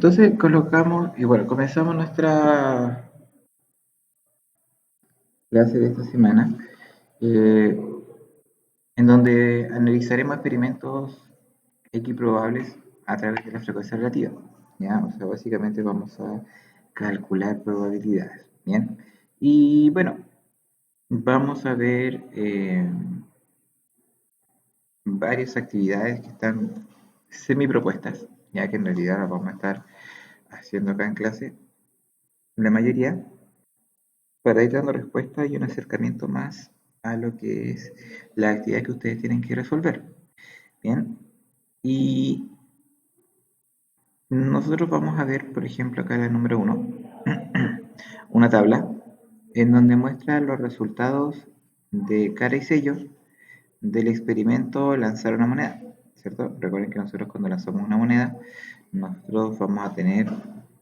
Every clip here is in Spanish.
Entonces colocamos, y bueno, comenzamos nuestra clase de esta semana, eh, en donde analizaremos experimentos equiprobables a través de la frecuencia relativa. ¿Ya? O sea, básicamente vamos a calcular probabilidades. ¿Bien? Y bueno, vamos a ver varias actividades que están semi propuestas, ya que en realidad las vamos a estar haciendo acá en clase, la mayoría, para ir dando respuesta y un acercamiento más a lo que es la actividad que ustedes tienen que resolver. Bien, y nosotros vamos a ver, por ejemplo, acá en el número 1, una tabla en donde muestra los resultados de cara y sello del experimento lanzar una moneda, ¿cierto? Recuerden que nosotros cuando lanzamos una moneda, nosotros vamos a tener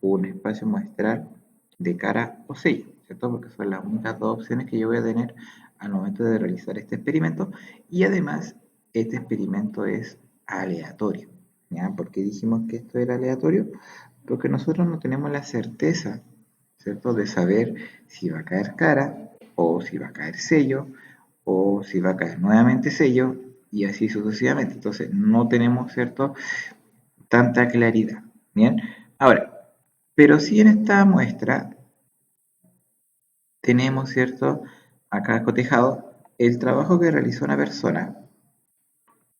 un espacio muestral de cara o sello, ¿cierto? Porque son las únicas dos opciones que yo voy a tener al momento de realizar este experimento. Y además, este experimento es aleatorio, ¿ya? ¿Por qué dijimos que esto era aleatorio? Porque nosotros no tenemos la certeza, ¿cierto? De saber si va a caer cara o si va a caer sello o si va a caer nuevamente sello y así sucesivamente. Entonces no tenemos, ¿cierto?, tanta claridad. Bien, ahora, pero si en esta muestra tenemos, ¿cierto?, acá cotejado el trabajo que realizó una persona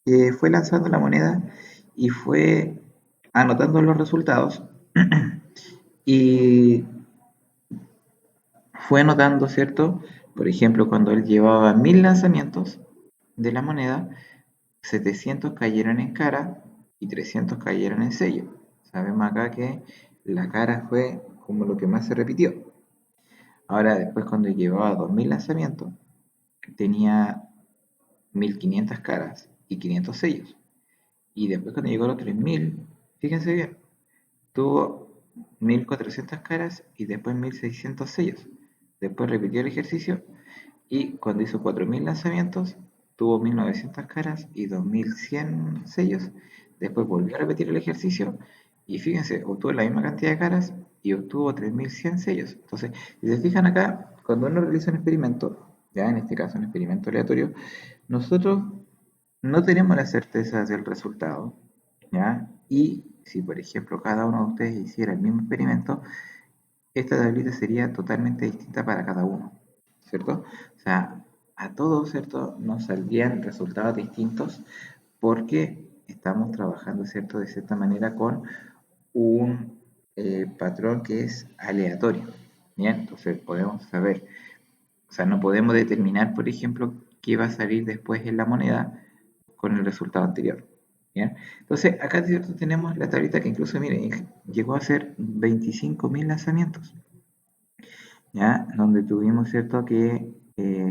que fue lanzando la moneda y fue anotando los resultados y fue anotando, ¿cierto? Por ejemplo, cuando él llevaba 1000 lanzamientos de la moneda, 700 cayeron en cara y 300 cayeron en sello. Sabemos acá que la cara fue como lo que más se repitió. Ahora, después cuando llevaba 2000 lanzamientos, tenía 1500 caras y 500 sellos. Y después cuando llegó a los 3000, fíjense bien, tuvo 1400 caras y después 1600 sellos. Después repitió el ejercicio y cuando hizo 4000 lanzamientos, tuvo 1900 caras y 2100 sellos. Después volvió a repetir el ejercicio y fíjense, obtuvo la misma cantidad de caras y obtuvo 3100 sellos. Entonces, si se fijan acá, cuando uno realiza un experimento, ya en este caso un experimento aleatorio, nosotros no tenemos la certeza del resultado, ¿ya? Y si, por ejemplo, cada uno de ustedes hiciera el mismo experimento, esta tablita sería totalmente distinta para cada uno, ¿cierto? O sea, a todos, ¿cierto?, nos saldrían resultados distintos porque estamos trabajando, ¿cierto?, de cierta manera con un patrón que es aleatorio, ¿bien? Entonces podemos saber, o sea, no podemos determinar, por ejemplo, qué va a salir después en la moneda con el resultado anterior. ¿Bien? Entonces, acá cierto tenemos la tablita que incluso, miren, llegó a ser 25.000 lanzamientos, ¿ya? Donde tuvimos, ¿cierto?, que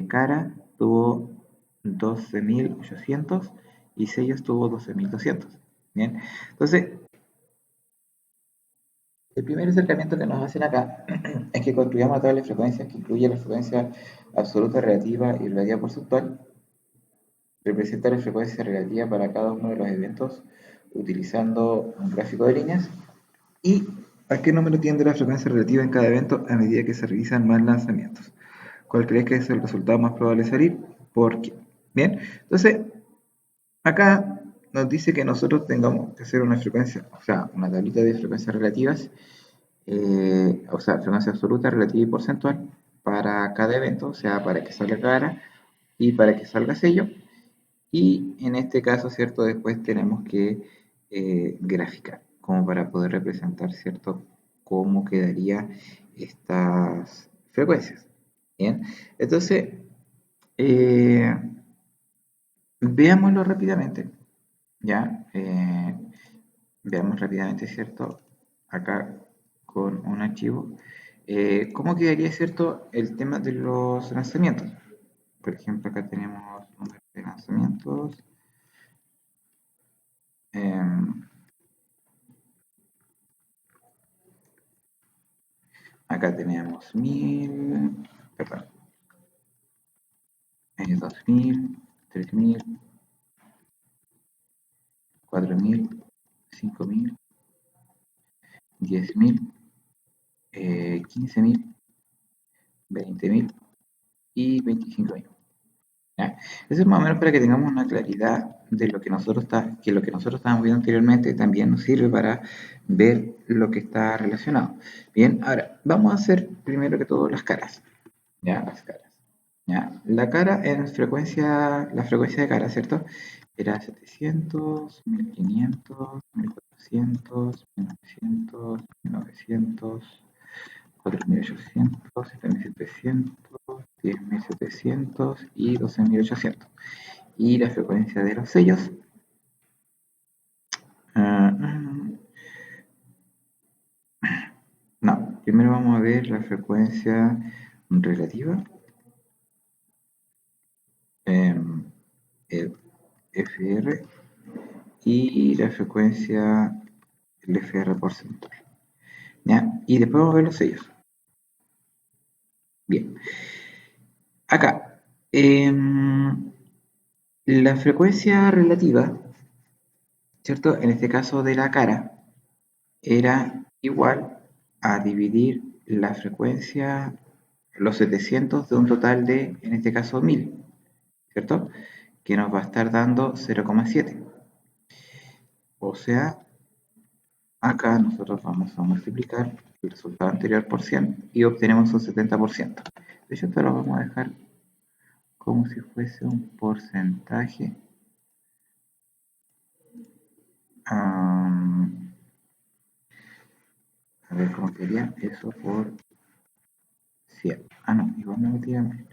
cara tuvo 12.800 y sellos tuvo 12.200. ¿Bien? Entonces, el primer acercamiento que nos hacen acá es que construyamos una tabla de frecuencias que incluye la frecuencia absoluta, relativa y relativa porcentual. Representa la frecuencia relativa para cada uno de los eventos utilizando un gráfico de líneas. ¿Y a qué número tiende la frecuencia relativa en cada evento a medida que se realizan más lanzamientos? ¿Cuál crees que es el resultado más probable de salir? ¿Por qué? Bien, entonces acá nos dice que nosotros tengamos que hacer una frecuencia, o sea, una tablita de frecuencias relativas, o sea, frecuencia absoluta, relativa y porcentual para cada evento, o sea, para que salga cara y para que salga sello. Y en este caso, ¿cierto? Después tenemos que graficar, como para poder representar, ¿cierto?, cómo quedaría estas frecuencias. Bien, entonces, eh, veámoslo rápidamente, ¿ya? Veamos rápidamente, ¿cierto? Acá con un archivo. ¿Cómo quedaría, ¿cierto?, el tema de los lanzamientos? Por ejemplo, acá tenemos número de lanzamientos. Acá tenemos 1000, perdón, 2000, 3000, 4000, 5000, 10.000, 15.000, 20.000 y 25.000. Eso es más o menos para que tengamos una claridad de lo que nosotros estábamos viendo anteriormente. También nos sirve para ver lo que está relacionado. Bien, ahora vamos a hacer primero que todo las caras. ¿Ya? Las caras. ¿Ya? La cara en frecuencia, la frecuencia de cara, ¿cierto? Era 700, 1500, 1400, 1900, 1900, 4800, 7700, 10.700 y 12.800. Y la frecuencia de los sellos. No, primero vamos a ver la frecuencia relativa. El FR y la frecuencia el FR porcentual. ¿Ya? Y después vamos a ver los sellos. Bien. Acá, la frecuencia relativa, ¿cierto? En este caso de la cara, era igual a dividir la frecuencia, los 700 de un total de, en este caso, 1000, ¿cierto? Que nos va a estar dando 0,7. O sea, acá nosotros vamos a multiplicar el resultado anterior por 100 y obtenemos un 70%. De hecho, esto lo vamos a dejar como si fuese un porcentaje. A ver cómo quería eso por 100. Ah, no, igual me metí mal.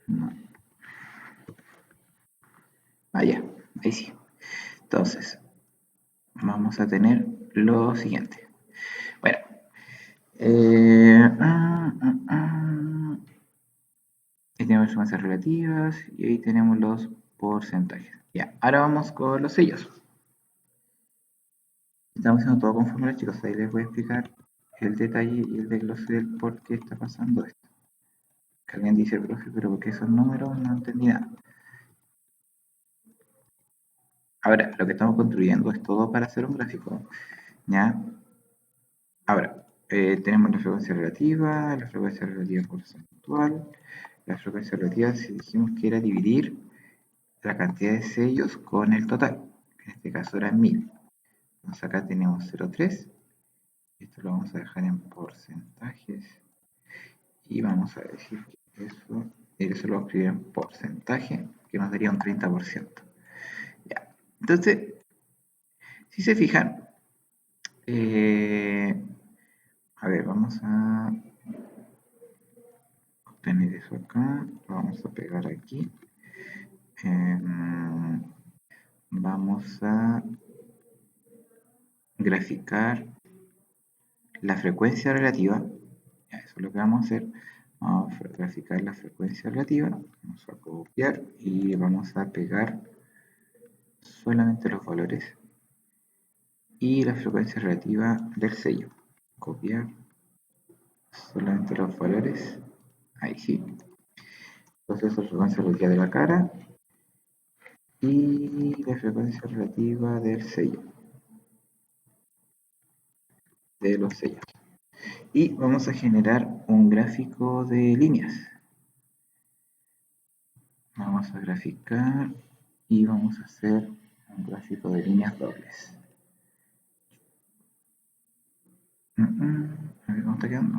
No. Ah, ya, ahí sí. Entonces, vamos a tener lo siguiente. Bueno, ahí tenemos las frecuencias relativas y ahí tenemos los porcentajes. Ya, ahora vamos con los sellos. Estamos haciendo todo con fórmulas, chicos. Ahí les voy a explicar el detalle y el desglose del por qué está pasando esto. Que alguien dice, profe, pero ¿por qué esos números? No entendí nada. Ahora, lo que estamos construyendo es todo para hacer un gráfico. ¿Ya? Ahora, tenemos la frecuencia relativa porcentual. La frecuencia relativa, si dijimos que era dividir la cantidad de sellos con el total, que en este caso era 1000. Entonces acá tenemos 0,3. Esto lo vamos a dejar en porcentajes. Y vamos a decir que eso lo vamos a escribir en porcentaje, que nos daría un 30%. Ya. Entonces, si se fijan, a ver, vamos a obtener eso acá, lo vamos a pegar aquí. Vamos a graficar la frecuencia relativa. Ya, eso es lo que vamos a hacer. Vamos a graficar la frecuencia relativa. Vamos a copiar y vamos a pegar solamente los valores y la frecuencia relativa del sello. Copiar solamente los valores. Ahí sí. Entonces la frecuencia relativa de la cara y la frecuencia relativa del sello. De los sellos. Y vamos a generar un gráfico de líneas. Vamos a graficar y vamos a hacer un gráfico de líneas dobles. A ver cómo está quedando.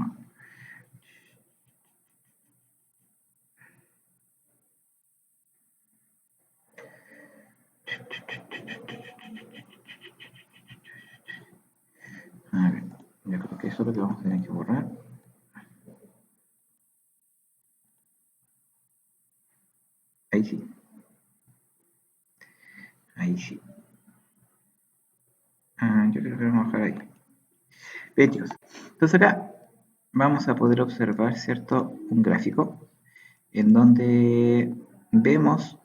A ver, yo creo que eso es lo que vamos a tener que borrar. Ahí sí. Ahí sí. Yo creo que lo vamos a dejar ahí. Bien, chicos. Entonces acá vamos a poder observar, ¿cierto? Un gráfico en donde vemos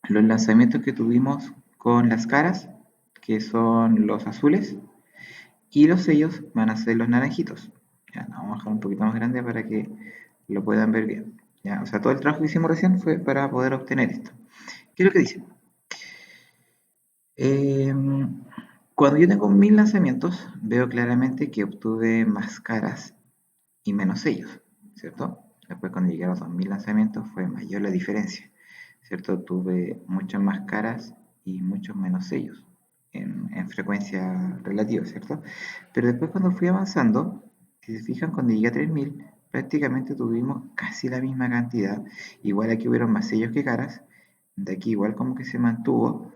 los lanzamientos que tuvimos con las caras, que son los azules, y los sellos van a ser los naranjitos. Ya, vamos a dejar un poquito más grande para que lo puedan ver bien. ¿Ya? O sea, todo el trabajo que hicimos recién fue para poder obtener esto. ¿Qué es lo que dice? Cuando yo tengo 1000 lanzamientos, veo claramente que obtuve más caras y menos sellos, ¿cierto? Después cuando llegué a los 2000 lanzamientos fue mayor la diferencia, ¿cierto? Tuve muchas más caras y muchos menos sellos en frecuencia relativa, ¿cierto? Pero después cuando fui avanzando, si se fijan, cuando llegué a 3000, prácticamente tuvimos casi la misma cantidad. Igual aquí hubieron más sellos que caras, de aquí igual como que se mantuvo,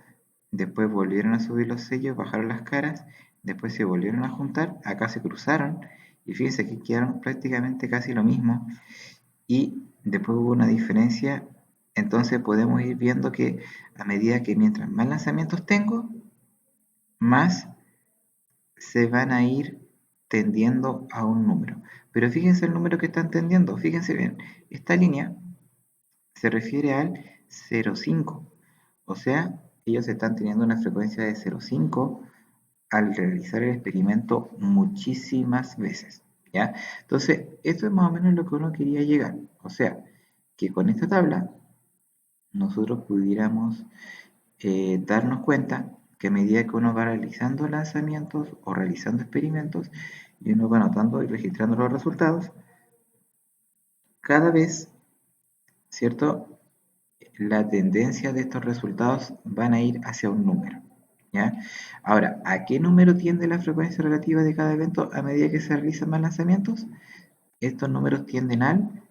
después volvieron a subir los sellos, bajaron las caras, después se volvieron a juntar, acá se cruzaron, y fíjense que quedaron prácticamente casi lo mismo, y después hubo una diferencia. Entonces podemos ir viendo que a medida que mientras más lanzamientos tengo, más se van a ir tendiendo a un número. Pero fíjense el número que están tendiendo, fíjense bien, esta línea se refiere al 0,5, o sea, ellos están teniendo una frecuencia de 0,5 al realizar el experimento muchísimas veces, ¿ya? Entonces, esto es más o menos lo que uno quería llegar, o sea, que con esta tabla nosotros pudiéramos darnos cuenta que a medida que uno va realizando lanzamientos o realizando experimentos y uno va anotando y registrando los resultados, cada vez, ¿cierto? La tendencia de estos resultados van a ir hacia un número, ¿ya? Ahora, ¿a qué número tiende la frecuencia relativa de cada evento a medida que se realizan más lanzamientos? Estos números tienden al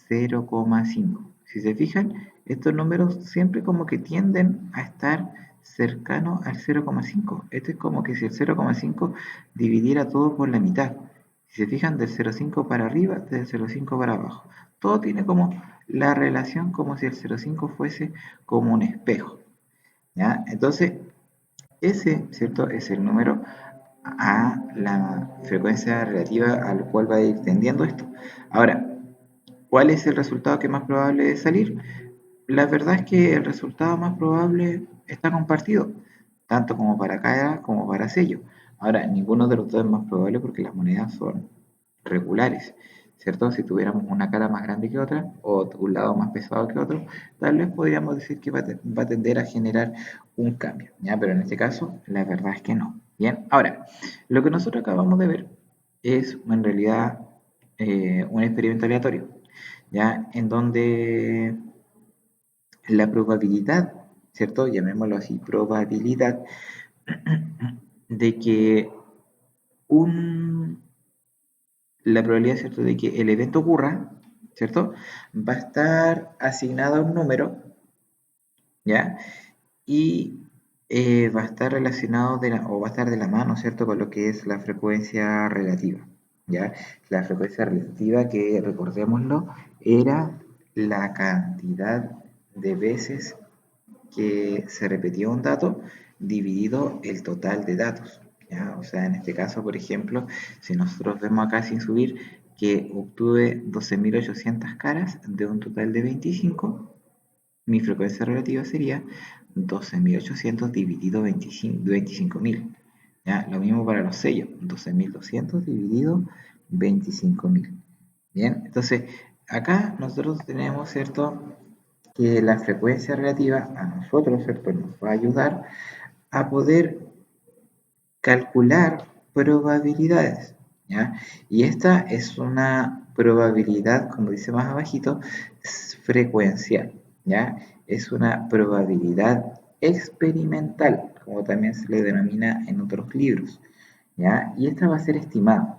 0,5. Si se fijan, estos números siempre como que tienden a estar cercanos al 0,5. Esto es como que si el 0,5 dividiera todo por la mitad. Si se fijan, del 0,5 para arriba, del 0,5 para abajo. Todo tiene como la relación como si el 0,5 fuese como un espejo, ¿ya? Entonces, ese, ¿cierto? Es el número a la frecuencia relativa al cual va a ir tendiendo esto. Ahora, ¿cuál es el resultado que más probable es salir? La verdad es que el resultado más probable está compartido, tanto como para cara como para sello. Ahora, ninguno de los dos es más probable porque las monedas son regulares, ¿cierto? Si tuviéramos una cara más grande que otra o un lado más pesado que otro, tal vez podríamos decir que va a tender a generar un cambio, ¿ya? Pero en este caso, la verdad es que no. Bien, ahora, lo que nosotros acabamos de ver es en realidad un experimento aleatorio, ¿ya? En donde la probabilidad, ¿cierto? Llamémoslo así, probabilidad de que un, la probabilidad, ¿cierto?, de que el evento ocurra, ¿cierto?, va a estar asignada a un número, ¿ya? Y va a estar relacionado o va a estar de la mano, ¿cierto?, con lo que es la frecuencia relativa, ¿ya? La frecuencia relativa, que recordémoslo, era la cantidad de veces que se repetía un dato dividido el total de datos, ¿ya? O sea, en este caso, por ejemplo, si nosotros vemos acá sin subir que obtuve 12.800 caras de un total de 25, mi frecuencia relativa sería 12.800 dividido 25.000. ¿Ya? Lo mismo para los sellos, 12.200 dividido 25.000. Bien, entonces acá nosotros tenemos, ¿cierto?, que la frecuencia relativa a nosotros, ¿cierto?, nos va a ayudar a poder calcular probabilidades, ¿ya? Y esta es una probabilidad, como dice más abajito, frecuencial, ¿ya? Es una probabilidad experimental, como también se le denomina en otros libros, ¿ya? Y esta va a ser estimada,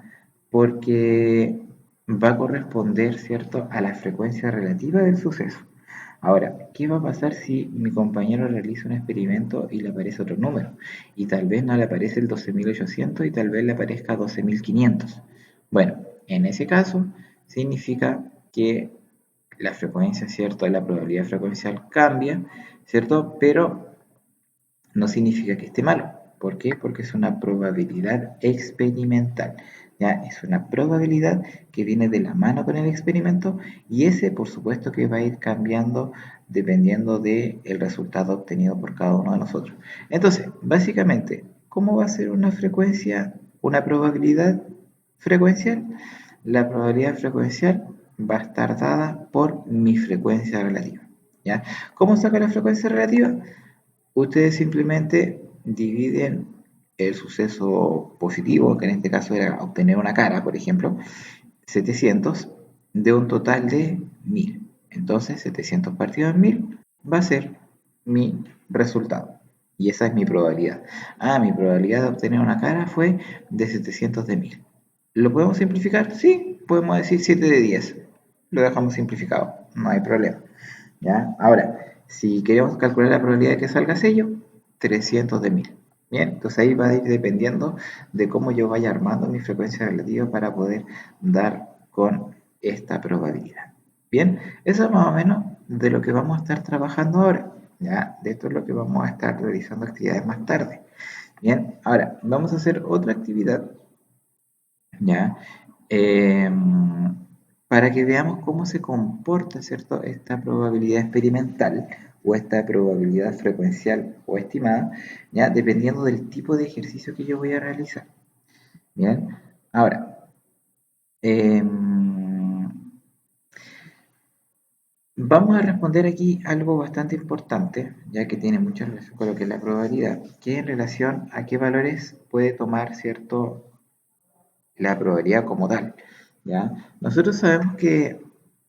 porque va a corresponder, ¿cierto?, a la frecuencia relativa del suceso. Ahora, ¿qué va a pasar si mi compañero realiza un experimento y le aparece otro número? Y tal vez no le aparece el 12.800 y tal vez le aparezca 12.500. Bueno, en ese caso significa que la frecuencia, ¿cierto?, la probabilidad frecuencial cambia, ¿cierto? Pero no significa que esté malo. ¿Por qué? Porque es una probabilidad experimental. ¿Ya? Es una probabilidad que viene de la mano con el experimento y ese, por supuesto, que va a ir cambiando dependiendo del resultado obtenido por cada uno de nosotros. Entonces, básicamente, ¿cómo va a ser una frecuencia una probabilidad frecuencial, la probabilidad frecuencial va a estar dada por mi frecuencia relativa. ¿Ya? ¿Cómo saco la frecuencia relativa? Ustedes simplemente dividen el suceso positivo, que en este caso era obtener una cara, por ejemplo, 700, de un total de 1000. Entonces, 700 partido en 1000 va a ser mi resultado. Y esa es mi probabilidad. Ah, mi probabilidad de obtener una cara fue de 700 de 1000. ¿Lo podemos simplificar? Sí, podemos decir 7 de 10. Lo dejamos simplificado, no hay problema. ¿Ya? Ahora, si queremos calcular la probabilidad de que salga sello, 300 de 1000. Bien, entonces ahí va a ir dependiendo de cómo yo vaya armando mi frecuencia relativa para poder dar con esta probabilidad. Bien, eso es más o menos de lo que vamos a estar trabajando ahora. Ya, de esto es lo que vamos a estar realizando actividades más tarde. Bien, ahora vamos a hacer otra actividad, ¿ya? Para que veamos cómo se comporta, ¿cierto?, esta probabilidad experimental o esta probabilidad frecuencial o estimada, ¿ya?, dependiendo del tipo de ejercicio que yo voy a realizar. Bien, ahora, vamos a responder aquí algo bastante importante, ya que tiene mucha relación con lo que es la probabilidad, que es en relación a qué valores puede tomar, ¿cierto?, la probabilidad como tal, ¿ya? Nosotros sabemos que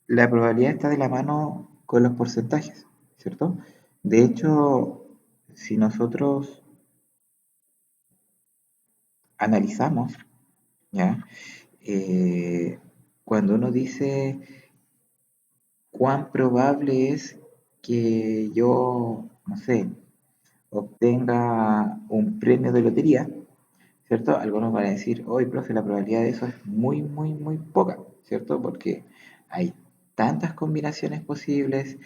la probabilidad está de la mano con los porcentajes, ¿cierto? De hecho, si nosotros analizamos, ¿ya? Cuando uno dice cuán probable es que yo, no sé, obtenga un premio de lotería, ¿cierto? Algunos van a decir, hoy, profe, la probabilidad de eso es muy, muy, muy poca, ¿cierto? Porque hay tantas combinaciones posibles,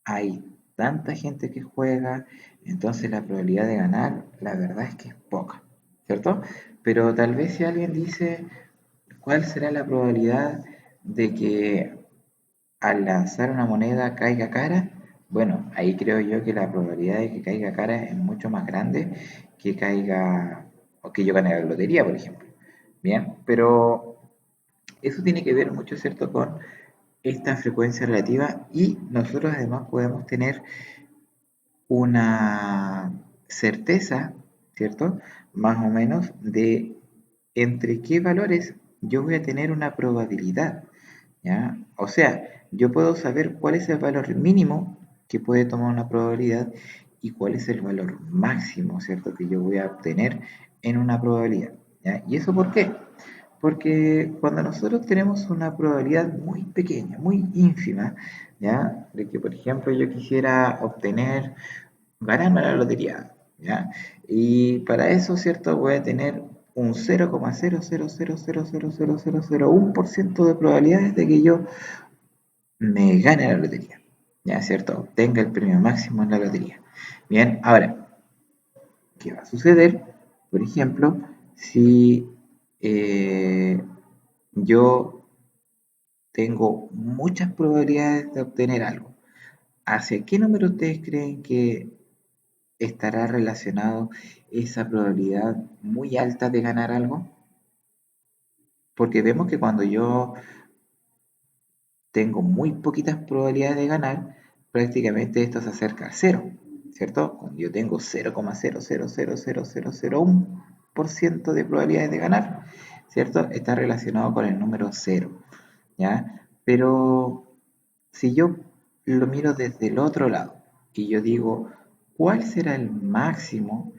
hay tanta gente que juega, entonces la probabilidad de ganar, la verdad es que es poca, ¿cierto? Pero tal vez si alguien dice, ¿cuál será la probabilidad de que al lanzar una moneda caiga cara? Bueno, ahí creo yo que la probabilidad de que caiga cara es mucho más grande que caiga o que yo gane la lotería, por ejemplo. Bien, pero eso tiene que ver mucho, ¿cierto?, con esta frecuencia relativa y nosotros además podemos tener una certeza, ¿cierto?, más o menos de entre qué valores yo voy a tener una probabilidad, ¿ya? O sea, yo puedo saber cuál es el valor mínimo que puede tomar una probabilidad y cuál es el valor máximo, ¿cierto?, que yo voy a obtener en una probabilidad, ¿ya? ¿Y eso por qué? Porque cuando nosotros tenemos una probabilidad muy pequeña, muy ínfima, ¿ya?, de que, por ejemplo, yo quisiera obtener, ganarme la lotería, ¿ya? Y para eso, ¿cierto?, voy a tener un 0,000000001% de probabilidades de que yo me gane la lotería, ¿ya? ¿Cierto? Obtenga el premio máximo en la lotería. Bien, ahora, ¿qué va a suceder? Por ejemplo, si yo tengo muchas probabilidades de obtener algo. ¿Hacia qué número ustedes creen que estará relacionado esa probabilidad muy alta de ganar algo? Porque vemos que cuando yo tengo muy poquitas probabilidades de ganar, prácticamente esto se acerca a cero, ¿cierto? Cuando yo tengo 0,0000001% de probabilidades de ganar, ¿cierto? Está relacionado con el número cero, ¿ya? Pero si yo lo miro desde el otro lado y yo digo, ¿cuál será el máximo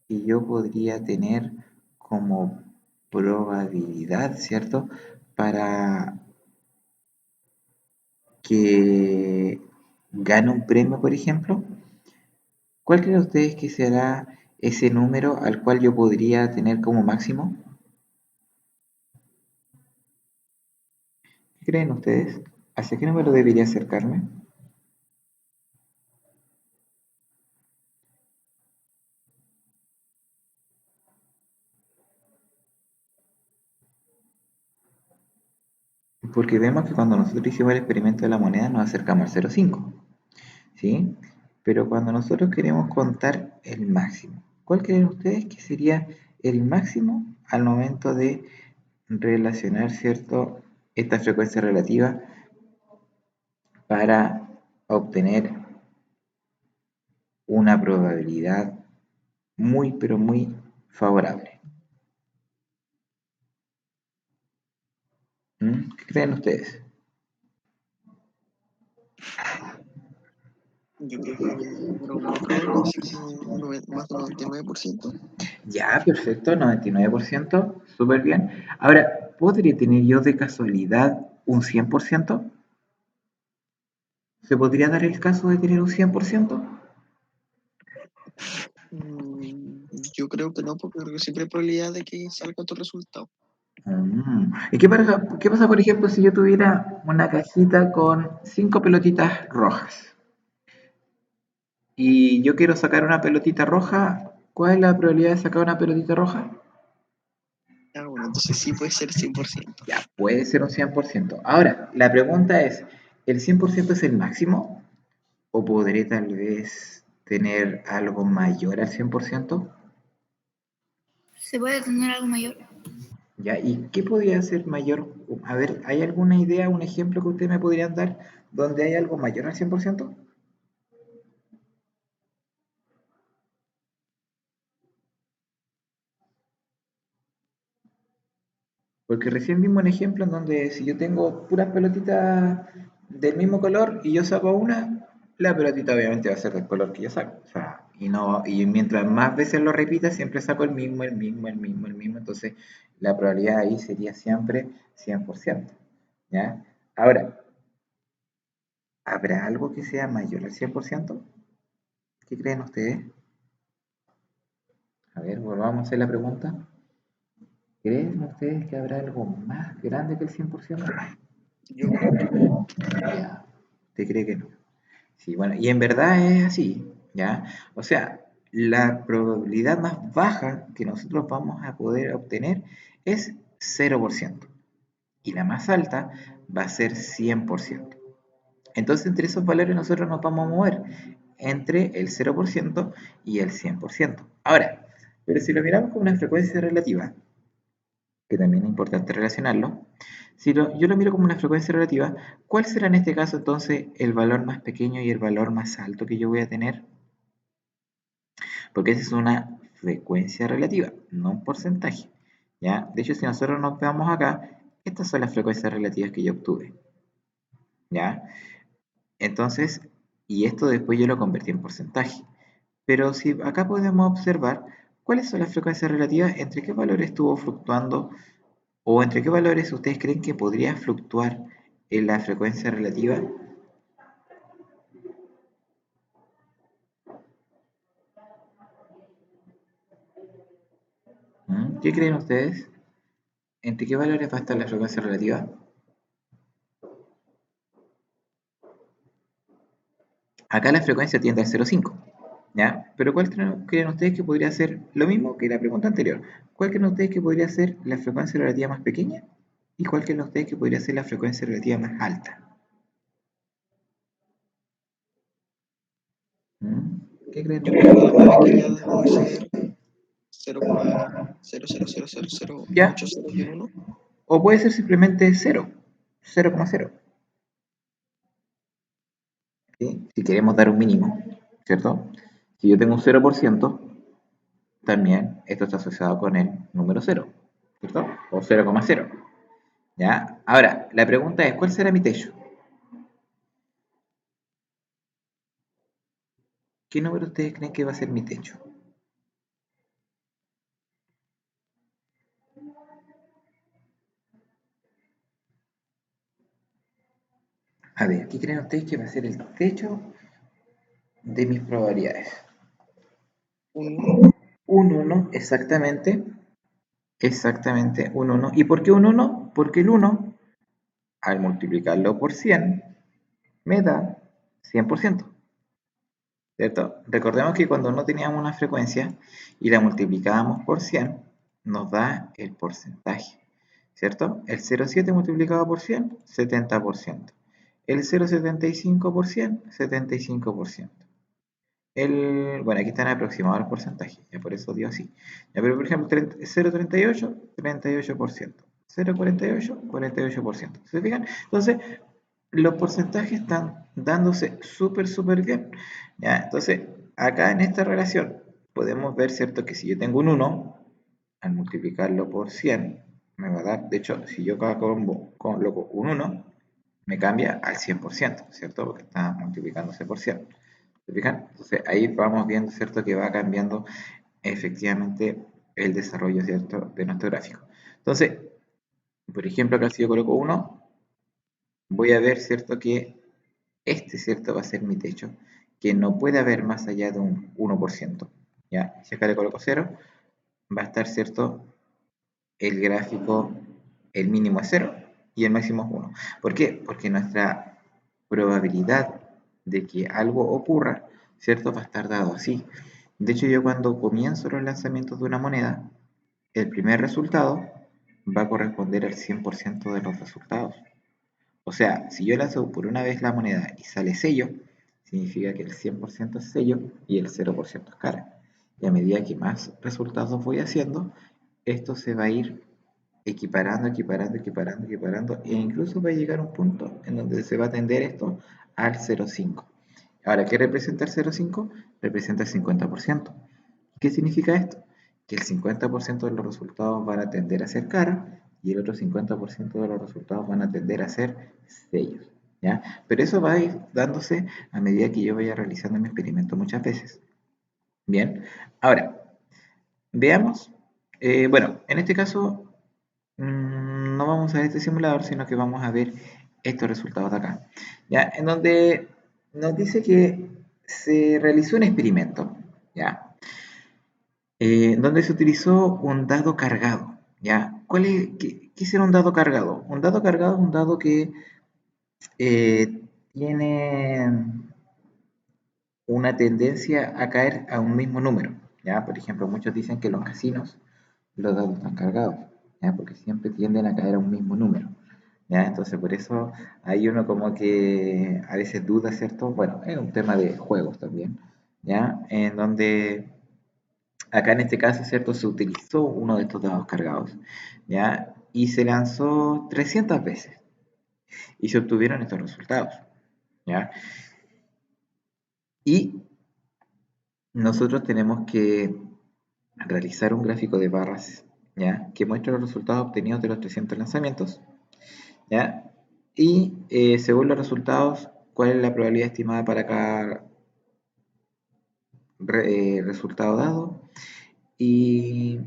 que yo podría tener como probabilidad, ¿cierto?, para que gane un premio, por ejemplo? ¿Cuál creen ustedes que será ese número al cual yo podría tener como máximo? ¿Qué creen ustedes? ¿Hacia qué número debería acercarme? Porque vemos que cuando nosotros hicimos el experimento de la moneda nos acercamos al 0,5, ¿sí? Pero cuando nosotros queremos contar el máximo, ¿cuál creen ustedes que sería el máximo al momento de relacionar, ¿cierto?, esta frecuencia relativa para obtener una probabilidad muy, pero muy favorable. ¿Qué creen ustedes? Yo creo que un número muy probable, así como más del 99%. Ya, perfecto, 99%, súper bien. Ahora, ¿podría tener yo de casualidad un 100%? ¿Se podría dar el caso de tener un 100%? Yo creo que no, porque creo que siempre hay probabilidad de que salga otro resultado. ¿Y qué pasa, por ejemplo, si yo tuviera una cajita con 5 pelotitas rojas? Y yo quiero sacar una pelotita roja. ¿Cuál es la probabilidad de sacar una pelotita roja? Ah, bueno, entonces sí puede ser 100%. Ya, puede ser un 100%. Ahora, la pregunta es, ¿el 100% es el máximo? ¿O podré tal vez tener algo mayor al 100%? Se puede tener algo mayor. ¿Ya? ¿Y qué podría ser mayor? A ver, ¿hay alguna idea, un ejemplo que ustedes me podrían dar donde hay algo mayor al 100%? Porque recién vimos un ejemplo en donde si yo tengo puras pelotitas del mismo color y yo saco una, la pelotita obviamente va a ser del color que yo saco. O sea, y mientras más veces lo repita, siempre saco el mismo, el mismo, el mismo, el mismo. Entonces, la probabilidad ahí sería siempre 100%. ¿Ya? Ahora, ¿habrá algo que sea mayor al 100%? ¿Qué creen ustedes? A ver, volvamos a hacer la pregunta. ¿Creen ustedes que habrá algo más grande que el 100%? Yo creo que no. Ya, ¿usted cree que no? Sí, bueno, y en verdad es así, ¿ya? O sea, la probabilidad más baja que nosotros vamos a poder obtener es 0%, y la más alta va a ser 100%. Entonces, entre esos valores nosotros nos vamos a mover entre el 0% y el 100%. Ahora, pero si lo miramos con una frecuencia relativa, que también es importante relacionarlo, si yo lo miro como una frecuencia relativa, ¿cuál será en este caso entonces el valor más pequeño y el valor más alto que yo voy a tener? Porque esa es una frecuencia relativa, no un porcentaje. ¿Ya? De hecho, si nosotros nos vemos acá, estas son las frecuencias relativas que yo obtuve. ¿Ya? Entonces, y esto después yo lo convertí en porcentaje. Pero si acá podemos observar cuáles son las frecuencias relativas, entre qué valores estuvo fluctuando o entre qué valores ustedes creen que podría fluctuar en la frecuencia relativa. ¿Qué creen ustedes? ¿Entre qué valores va a estar la frecuencia relativa? Acá la frecuencia tiende al 0,5, ¿ya? Pero ¿cuál creen ustedes que podría ser lo mismo que la pregunta anterior? ¿Cuál creen ustedes que podría ser la frecuencia relativa más pequeña? ¿Y cuál creen ustedes que podría ser la frecuencia relativa más alta? ¿Qué creen Yo creo que la más pequeña ustedes? debe ser 0,00000 ¿Ya? muchos ceros y un 1. O puede ser simplemente 0, 0,0. ¿Sí? Si queremos dar un mínimo, ¿cierto? Si yo tengo un 0%, también esto está asociado con el número 0, ¿cierto? O 0,0. ¿Ya? Ahora, la pregunta es, ¿cuál será mi techo? ¿Qué número ustedes creen que va a ser mi techo? A ver, ¿qué creen ustedes que va a ser el techo de mis probabilidades? Un 1. Un 1, exactamente. Exactamente, un 1. ¿Y por qué un 1? Porque el 1, al multiplicarlo por 100, me da 100%. ¿Cierto? Recordemos que cuando no teníamos una frecuencia y la multiplicábamos por 100, nos da el porcentaje, ¿cierto? El 0,7 multiplicado por 100, 70%. El 0,75 por 100, 75%. bueno, aquí están aproximados los porcentajes, ya por eso dio así. Ya, pero por ejemplo, 0,38, 38%. 0,48, 48%. ¿Se fijan? Entonces, los porcentajes están dándose súper bien. ¿Ya? Entonces, acá en esta relación podemos ver, ¿cierto? Que si yo tengo un 1, al multiplicarlo por 100, me va a dar, de hecho, si yo cada combo coloco un 1, me cambia al 100%, ¿cierto? Porque está multiplicándose por 100. ¿Se fijan? Entonces ahí vamos viendo, ¿cierto? Que va cambiando efectivamente el desarrollo, ¿cierto? De nuestro gráfico. Entonces, por ejemplo, acá si yo coloco 1, voy a ver, ¿cierto? Que este, ¿cierto? Va a ser mi techo, que no puede haber más allá de un 1%. ¿Ya? Si acá le coloco 0, va a estar, ¿cierto? El gráfico, el mínimo es 0 y el máximo es 1. ¿Por qué? Porque nuestra probabilidad de que algo ocurra, ¿cierto? Va a estar dado así. De hecho, yo cuando comienzo los lanzamientos de una moneda, el primer resultado va a corresponder al 100% de los resultados. O sea, si yo lanzo por una vez la moneda y sale sello, significa que el 100% es sello y el 0% es cara. Y a medida que más resultados voy haciendo, esto se va a ir equiparando, e incluso va a llegar a un punto en donde se va a tender esto al 0,5. Ahora, ¿qué representa el 0,5? Representa el 50%. ¿Qué significa esto? Que el 50% de los resultados van a tender a ser cara y el otro 50% de los resultados van a tender a ser sellos. ¿Ya? Pero eso va a ir dándose a medida que yo vaya realizando mi experimento muchas veces. Bien, ahora, veamos, bueno, en este caso no vamos a ver este simulador, sino que vamos a ver estos resultados de acá. ¿Ya? En donde nos dice que se realizó un experimento, ¿ya? Donde se utilizó un dado cargado, ¿ya? ¿Qué será un dado cargado? Un dado cargado es un dado que tiene una tendencia a caer a un mismo número, ¿ya? Por ejemplo, muchos dicen que los casinos, los dados están cargados, ¿ya? Porque siempre tienden a caer a un mismo número, ¿ya? Entonces, por eso hay uno como que a veces duda, ¿cierto? Bueno, es un tema de juegos también, ¿ya? En donde acá en este caso, ¿cierto? Se utilizó uno de estos dados cargados, ¿ya? Y se lanzó 300 veces y se obtuvieron estos resultados, ¿ya? Y nosotros tenemos que realizar un gráfico de barras, ¿ya? Que muestra los resultados obtenidos de los 300 lanzamientos, ¿ya? Y según los resultados, cuál es la probabilidad estimada para cada resultado dado. Y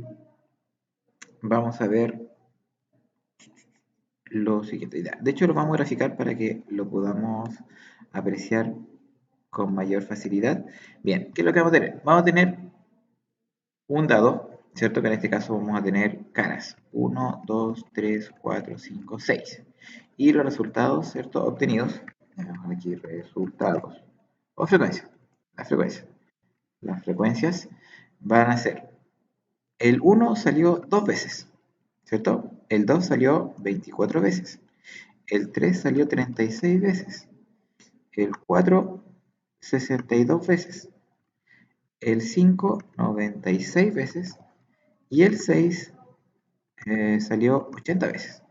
vamos a ver lo siguiente. De hecho, lo vamos a graficar para que lo podamos apreciar con mayor facilidad. Bien, ¿qué es lo que vamos a tener? Vamos a tener un dado, ¿cierto? Que en este caso vamos a tener caras. 1, 2, 3, 4, 5, 6. Y los resultados, ¿cierto? Obtenidos. Tenemos aquí resultados. O frecuencias. Las frecuencias. Las frecuencias van a ser. El 1 salió 2 veces, ¿cierto? El 2 salió 24 veces. El 3 salió 36 veces. El 4, 62 veces. El 5, 96 veces. Y el 6 salió 80 veces.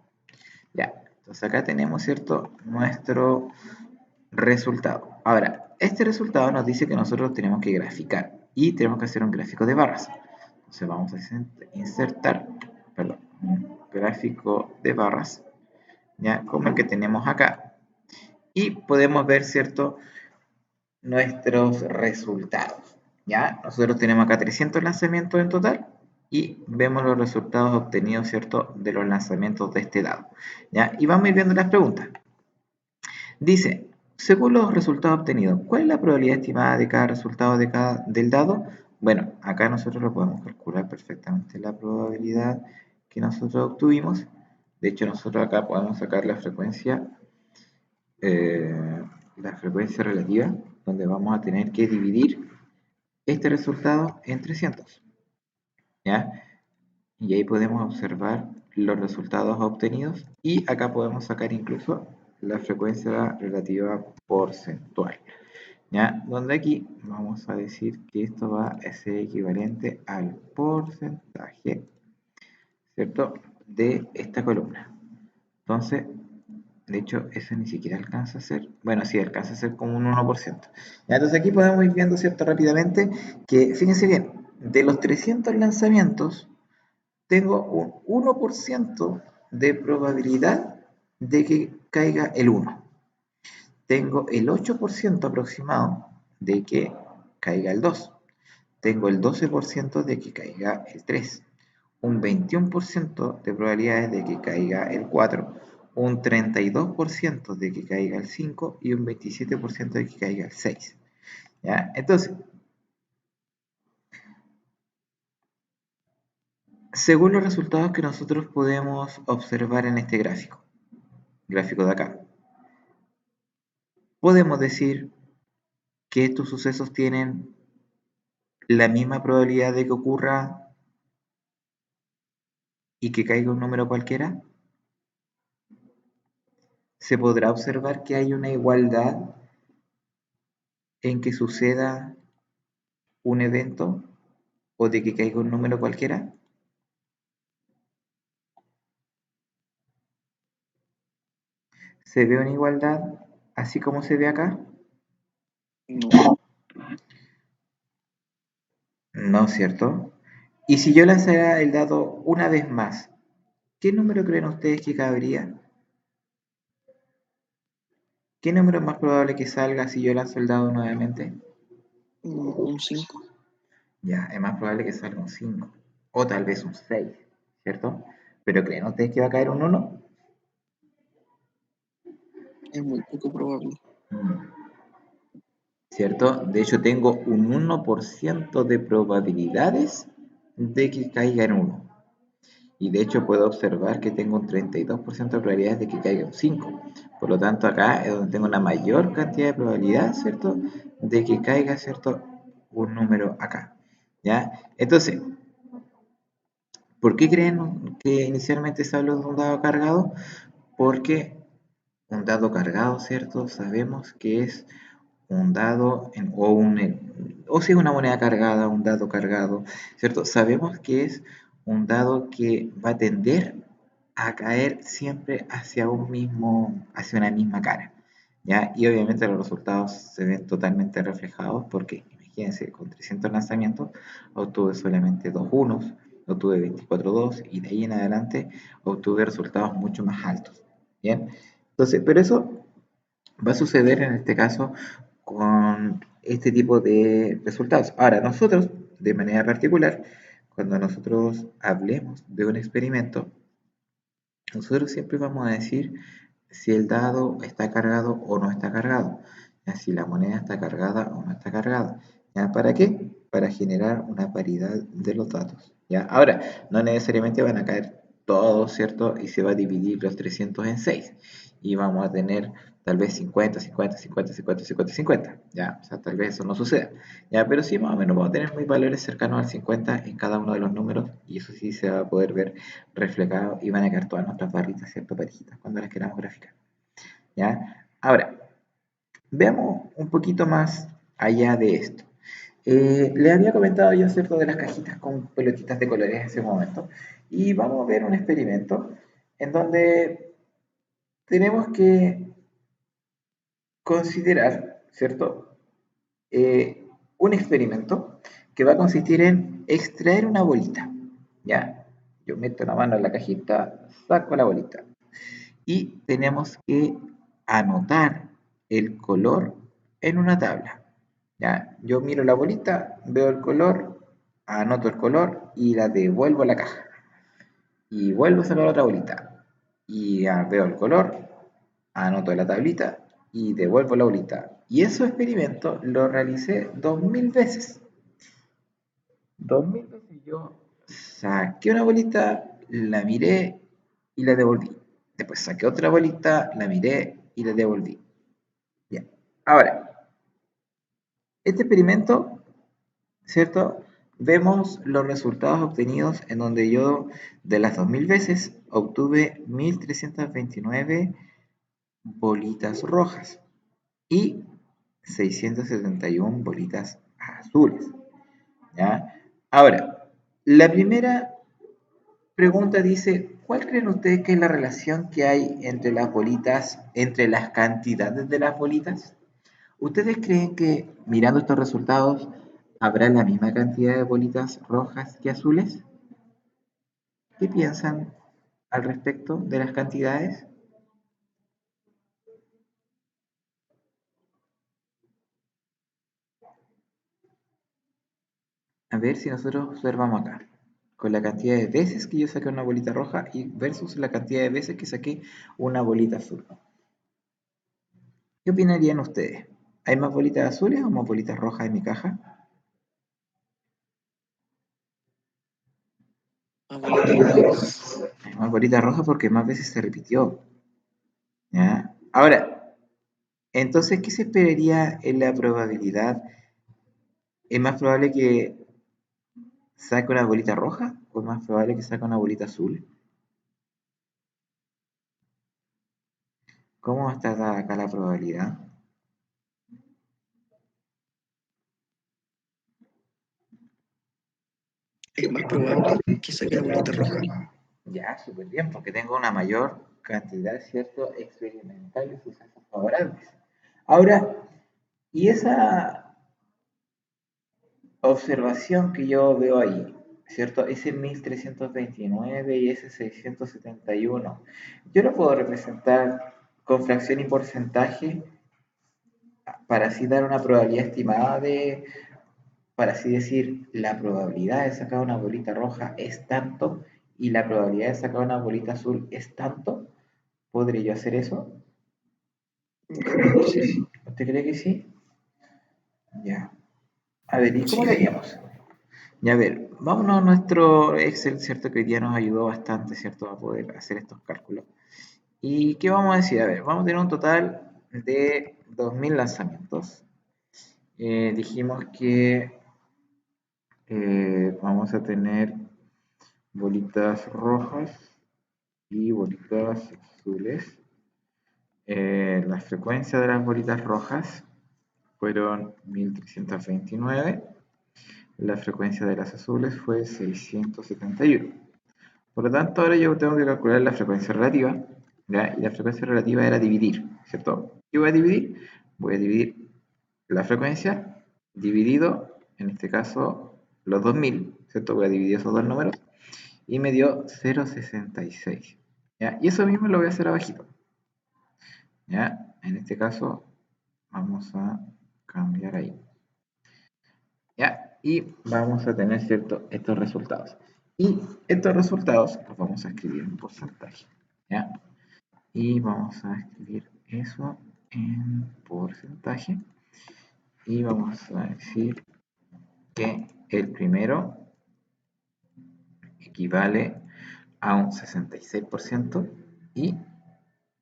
Ya, entonces acá tenemos, ¿cierto? Nuestro resultado. Ahora, este resultado nos dice que nosotros tenemos que graficar y tenemos que hacer un gráfico de barras. Entonces vamos a insertar, perdón, un gráfico de barras, ya, como el que tenemos acá. Y podemos ver, ¿cierto? Nuestros resultados, ¿ya? Nosotros tenemos acá 300 lanzamientos en total y vemos los resultados obtenidos, ¿cierto? De los lanzamientos de este dado, ¿ya? Y vamos a ir viendo las preguntas. Dice, según los resultados obtenidos, ¿cuál es la probabilidad estimada de cada resultado del dado? Bueno, acá nosotros lo podemos calcular perfectamente la probabilidad que nosotros obtuvimos. De hecho, nosotros acá podemos sacar la frecuencia relativa, donde vamos a tener que dividir este resultado en 300, ¿ya? Y ahí podemos observar los resultados obtenidos y acá podemos sacar incluso la frecuencia relativa porcentual, ¿ya? Donde aquí vamos a decir que esto va a ser equivalente al porcentaje, ¿cierto?, de esta columna. Entonces, de hecho, eso ni siquiera alcanza a ser, bueno, sí, alcanza a ser como un 1%. ¿Ya? Entonces aquí podemos ir viendo, ¿cierto?, rápidamente, que, fíjense bien, de los 300 lanzamientos, tengo un 1% de probabilidad de que caiga el 1. Tengo el 8% aproximado de que caiga el 2. Tengo el 12% de que caiga el 3. Un 21% de probabilidades de que caiga el 4. Un 32% de que caiga el 5 y un 27% de que caiga el 6. ¿Ya? Entonces, según los resultados que nosotros podemos observar en este gráfico de acá, podemos decir que estos sucesos tienen la misma probabilidad de que ocurra y que caiga un número cualquiera. Se podrá observar que hay una igualdad en que suceda un evento o de que caiga un número cualquiera. ¿Se ve una igualdad así como se ve acá? No, No, ¿cierto? Y si yo lanzara el dado una vez más, ¿qué número creen ustedes que cabría? ¿Qué número es más probable que salga si yo lanzo el dado nuevamente? un 5. Ya, es más probable que salga un 5 o tal vez un 6, ¿cierto? Pero ¿creen ustedes que va a caer un 1? Es muy poco probable. ¿Cierto? De hecho, tengo un 1% de probabilidades de que caiga en 1. Y de hecho puedo observar que tengo un 32% de probabilidades de que caiga un 5. Por lo tanto, acá es donde tengo una mayor cantidad de probabilidad, ¿cierto?, de que caiga, ¿cierto?, un número acá. ¿Ya? Entonces, ¿por qué creen que inicialmente se habló de un dado cargado? Porque un dado cargado, ¿cierto?, sabemos que es un dado o si es una moneda cargada, un dado cargado, ¿cierto? Sabemos que es un dado que va a tender a caer siempre hacia hacia una misma cara, ¿ya? Y obviamente los resultados se ven totalmente reflejados porque, imagínense, con 300 lanzamientos obtuve solamente 2 unos, obtuve 24 2 y de ahí en adelante obtuve resultados mucho más altos, ¿bien? Entonces, pero eso va a suceder en este caso con este tipo de resultados. Ahora, nosotros, de manera particular, cuando nosotros hablemos de un experimento, nosotros siempre vamos a decir si el dado está cargado o no está cargado, ¿ya? Si la moneda está cargada o no está cargada. ¿Ya? ¿Para qué? Para generar una paridad de los datos. ¿Ya? Ahora, no necesariamente van a caer todos, ¿cierto? Y se va a dividir los 300 en 6. Y vamos a tener tal vez 50, 50, 50, 50, 50, 50. ¿Ya? O sea, tal vez eso no suceda. ¿Ya? Pero sí, más o menos vamos a tener muy valores cercanos al 50 en cada uno de los números. Y eso sí se va a poder ver reflejado y van a quedar todas nuestras barritas, ¿cierto? Parejitas cuando las queramos graficar. ¿Ya? Ahora, veamos un poquito más allá de esto. Les había comentado yo, ¿cierto?, de las cajitas con pelotitas de colores en ese momento. Y vamos a ver un experimento en donde tenemos que considerar, ¿cierto?, un experimento que va a consistir en extraer una bolita. ¿Ya? Yo meto la mano en la cajita, saco la bolita. Y tenemos que anotar el color en una tabla. ¿Ya? Yo miro la bolita, veo el color, anoto el color y la devuelvo a la caja. Y vuelvo a sacar otra bolita. Y veo el color, anoto la tablita y devuelvo la bolita. Y ese experimento lo realicé 2000 veces. 2000 veces yo saqué una bolita, la miré y la devolví. Después saqué otra bolita, la miré y la devolví. Bien. Ahora, este experimento, ¿cierto? Vemos los resultados obtenidos en donde yo de las 2000 veces obtuve 1329 bolitas rojas y 671 bolitas azules. ¿Ya? Ahora, la primera pregunta dice, ¿cuál creen ustedes que es la relación que hay entre las bolitas, entre las cantidades de las bolitas? ¿Ustedes creen que mirando estos resultados habrá la misma cantidad de bolitas rojas que azules? ¿Qué piensan al respecto de las cantidades? A ver si nosotros observamos acá, con la cantidad de veces que yo saqué una bolita roja y versus la cantidad de veces que saqué una bolita azul. ¿Qué opinarían ustedes? ¿Hay más bolitas azules o más bolitas rojas en mi caja? Más bolitas rojas. Hay más bolitas rojas porque más veces se repitió. ¿Ya? Ahora, entonces, ¿qué se esperaría en la probabilidad? ¿Es más probable que saque una bolita roja o es más probable que saque una bolita azul? ¿Cómo está dada acá la probabilidad? Es más probable que saque la bolita roja. Ya, súper bien, porque tengo una mayor cantidad, ¿cierto?, experimental de sucesos favorables. Ahora, y esa observación que yo veo ahí, ¿cierto? Ese 1329 y ese 671, yo lo puedo representar con fracción y porcentaje para así dar una probabilidad estimada de, para así decir, la probabilidad de sacar una bolita roja es tanto y la probabilidad de sacar una bolita azul es tanto. ¿Podría yo hacer eso? Yo creo que sí. ¿Usted cree que sí? Ya. A ver, ¿y cómo lo Sí. haríamos? Ya, a ver, vámonos a nuestro Excel, ¿cierto? Que hoy día nos ayudó bastante, ¿cierto? A poder hacer estos cálculos. ¿Y qué vamos a decir? A ver, vamos a tener un total de 2000 lanzamientos. Dijimos que vamos a tener bolitas rojas y bolitas azules. La frecuencia de las bolitas rojas fueron 1329. La frecuencia de las azules fue 671. Por lo tanto, ahora yo tengo que calcular la frecuencia relativa, ¿ya? Y la frecuencia relativa era dividir, ¿cierto? ¿Qué voy a dividir? Voy a dividir la frecuencia dividido, en este caso, los 2000, ¿cierto? Voy a dividir esos dos números y me dio 0,66, ¿ya? Y eso mismo lo voy a hacer abajito, ¿ya? En este caso, vamos a cambiar ahí. ¿Ya? Y vamos a tener, ¿cierto?, estos resultados. Y estos resultados los vamos a escribir en porcentaje, ¿ya? Y vamos a escribir eso en porcentaje. Y vamos a decir que el primero equivale a un 66% y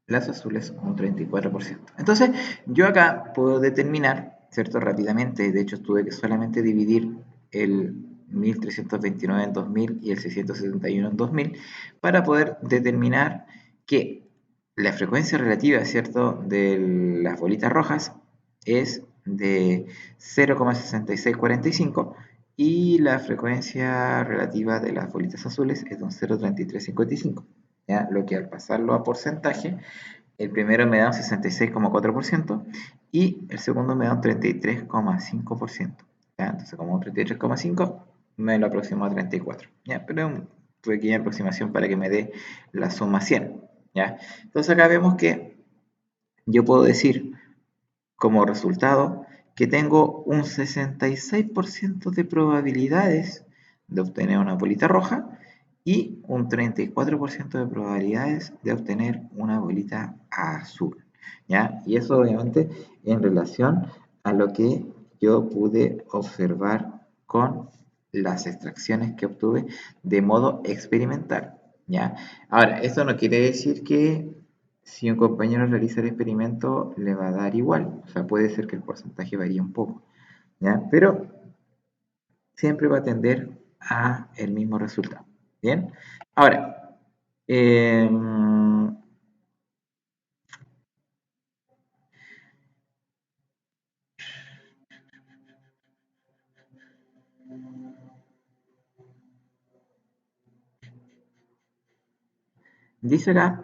las azules un 34%. Entonces, yo acá puedo determinar, ¿cierto? Rápidamente, de hecho tuve que solamente dividir el 1329 en 2000 y el 671 en 2000 para poder determinar que la frecuencia relativa, ¿cierto?, de las bolitas rojas es de 0,6645 y la frecuencia relativa de las bolitas azules es de un 0,3355. ¿Ya? Lo que al pasarlo a porcentaje, el primero me da un 66,4% y el segundo me da un 33,5%. ¿Ya? Entonces, como un 33,5 me lo aproximo a 34. ¿Ya? Pero es una pequeña aproximación para que me dé la suma 100. ¿Ya? Entonces, acá vemos que yo puedo decir como resultado que tengo un 66% de probabilidades de obtener una bolita roja y un 34% de probabilidades de obtener una bolita azul, ¿ya? Y eso obviamente en relación a lo que yo pude observar con las extracciones que obtuve de modo experimental, ¿ya? Ahora, esto no quiere decir que si un compañero realiza el experimento le va a dar igual, o sea, puede ser que el porcentaje varíe un poco, ¿ya? Pero siempre va a tender a el mismo resultado. Bien, ahora, eh, Dice acá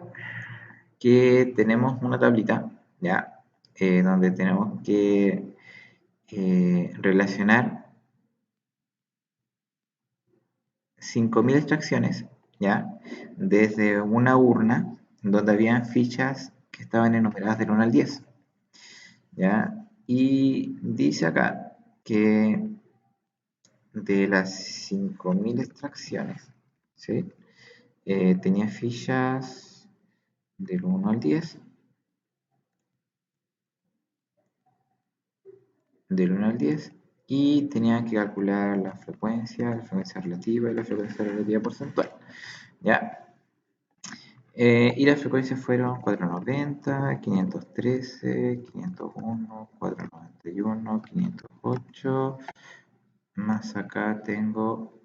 que tenemos una tablita, ¿ya? Donde tenemos que relacionar 5.000 extracciones, ¿ya? Desde una urna donde habían fichas que estaban enumeradas del 1 al 10, ¿ya? Y dice acá que de las 5.000 extracciones, ¿sí? Tenía fichas del 1 al 10, del 1 al 10, y tenía que calcular la frecuencia relativa y la frecuencia relativa porcentual, ¿ya? Y las frecuencias fueron 490, 513, 501, 491, 508, más acá tengo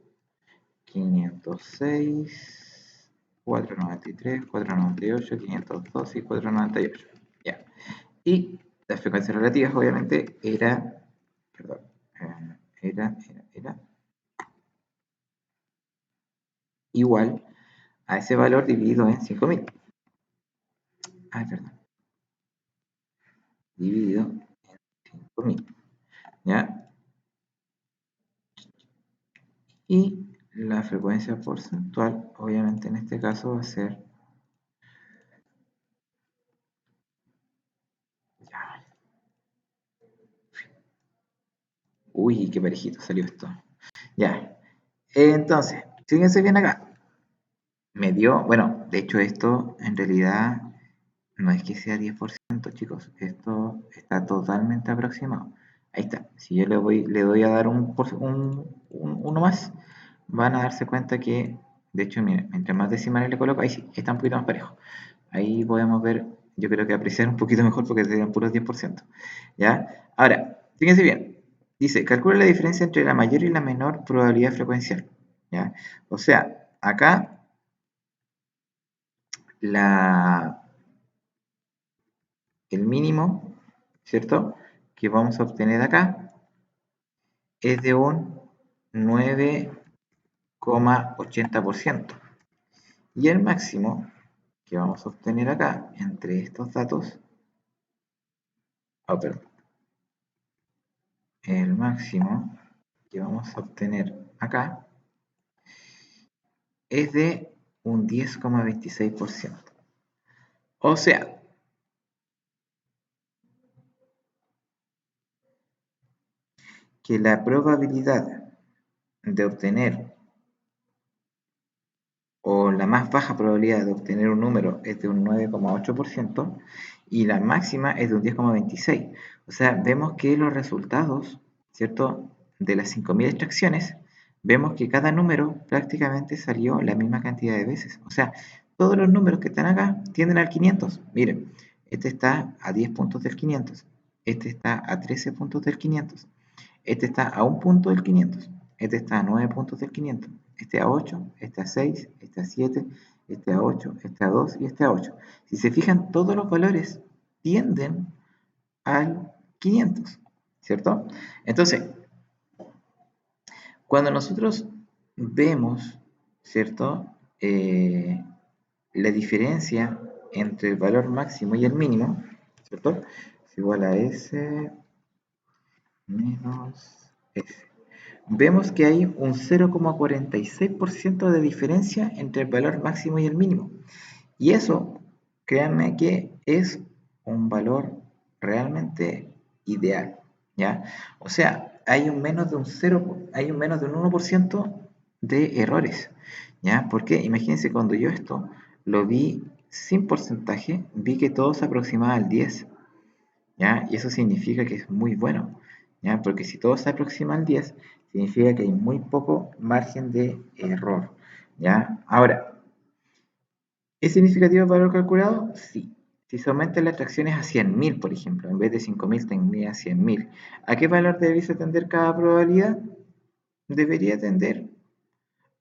506, 493, 498, 502 y 498. Ya. Y las frecuencias relativas obviamente era igual a ese valor dividido en 5.000. Perdón. Dividido en 5.000. ¿Ya? Y la frecuencia porcentual, obviamente en este caso va a ser ya. Uy, qué parejito salió esto. Ya. Entonces, fíjense bien acá. Me dio, bueno, de hecho esto en realidad no es que sea 10%, chicos. Esto está totalmente aproximado. Ahí está. Si yo le doy a dar uno más, van a darse cuenta que, de hecho, miren, mientras más decimales le coloco, ahí sí, está un poquito más parejo. Ahí podemos ver, yo creo que apreciar un poquito mejor porque serían puros 10%. ¿Ya? Ahora, fíjense bien. Dice, calcula la diferencia entre la mayor y la menor probabilidad frecuencial. ¿Ya? O sea, acá el mínimo, ¿cierto? Que vamos a obtener acá es de un 9,80%. Y el máximo que vamos a obtener acá entre estos datos, perdón, el máximo que vamos a obtener acá es de un 10,26%. O sea, que la probabilidad de obtener, o la más baja probabilidad de obtener un número es de un 9,8% y la máxima es de un 10,26%. O sea, vemos que los resultados, ¿cierto? De las 5.000 extracciones, vemos que cada número prácticamente salió la misma cantidad de veces. O sea, todos los números que están acá tienden al 500. Miren, este está a 10 puntos del 500, este está a 13 puntos del 500, este está a 1 punto del 500, este está a 9 puntos del 500, este a 8, este a 6, este a 7, este a 8, este a 2 y este a 8. Si se fijan, todos los valores tienden al 500, ¿cierto? Entonces, cuando nosotros vemos, ¿cierto? La diferencia entre el valor máximo y el mínimo, ¿cierto? Es igual a S menos S. Vemos que hay un 0,46% de diferencia entre el valor máximo y el mínimo. Y eso, créanme que es un valor realmente ideal, ¿ya? O sea, hay un menos de un 1% de errores, ¿ya? Porque imagínense, cuando yo esto lo vi sin porcentaje, vi que todo se aproximaba al 10, ¿ya? Y eso significa que es muy bueno, ¿ya? Porque si todo se aproxima al 10, significa que hay muy poco margen de error, ¿ya? Ahora, ¿es significativo el valor calculado? Sí. Si se aumentan las extracciones a 100.000, por ejemplo, en vez de 5.000 tendría 100.000. ¿A qué valor debería tender cada probabilidad? Debería tender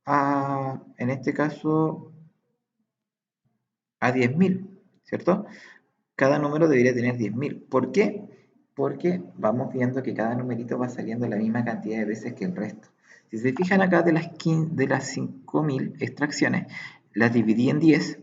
a, en este caso, a 10.000, ¿cierto? Cada número debería tener 10.000. ¿Por qué? Porque vamos viendo que cada numerito va saliendo la misma cantidad de veces que el resto. Si se fijan acá, de las 5.000 extracciones, las dividí en 10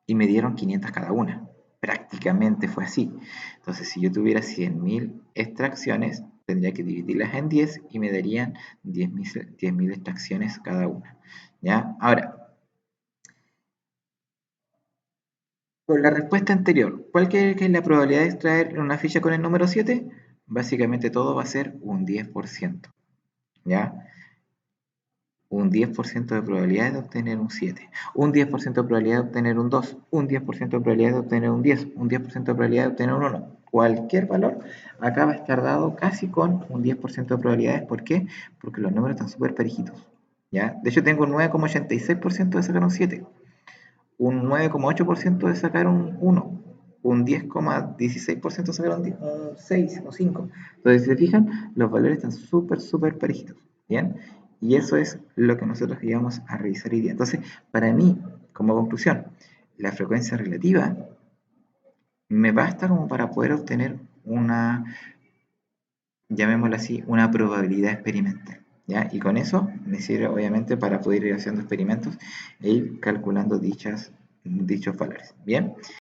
y me dieron 500 cada una. Prácticamente fue así. Entonces, si yo tuviera 100.000 extracciones, tendría que dividirlas en 10 y me darían 10.000 extracciones cada una. ¿Ya? Ahora, con la respuesta anterior, ¿cuál que es la probabilidad de extraer una ficha con el número 7? Básicamente todo va a ser un 10%. ¿Ya? Un 10% de probabilidad de obtener un 7, un 10% de probabilidad de obtener un 2, un 10% de probabilidad de obtener un 10, un 10% de probabilidad de obtener un 1. Cualquier valor acá va a estar dado casi con un 10% de probabilidades. ¿Por qué? Porque los números están súper parejitos. ¿Ya? De hecho, tengo un 9,86% de sacar un 7, un 9,8% de sacar un 1, un 10,16% de sacar un 6 o 5. Entonces, si se fijan, los valores están súper parejitos. ¿Bien? Y eso es lo que nosotros íbamos a revisar hoy día. Entonces, para mí, como conclusión, la frecuencia relativa me basta como para poder obtener una, llamémosla así, una probabilidad experimental. ¿Ya? Y con eso me sirve obviamente para poder ir haciendo experimentos e ir calculando dichos valores. Bien.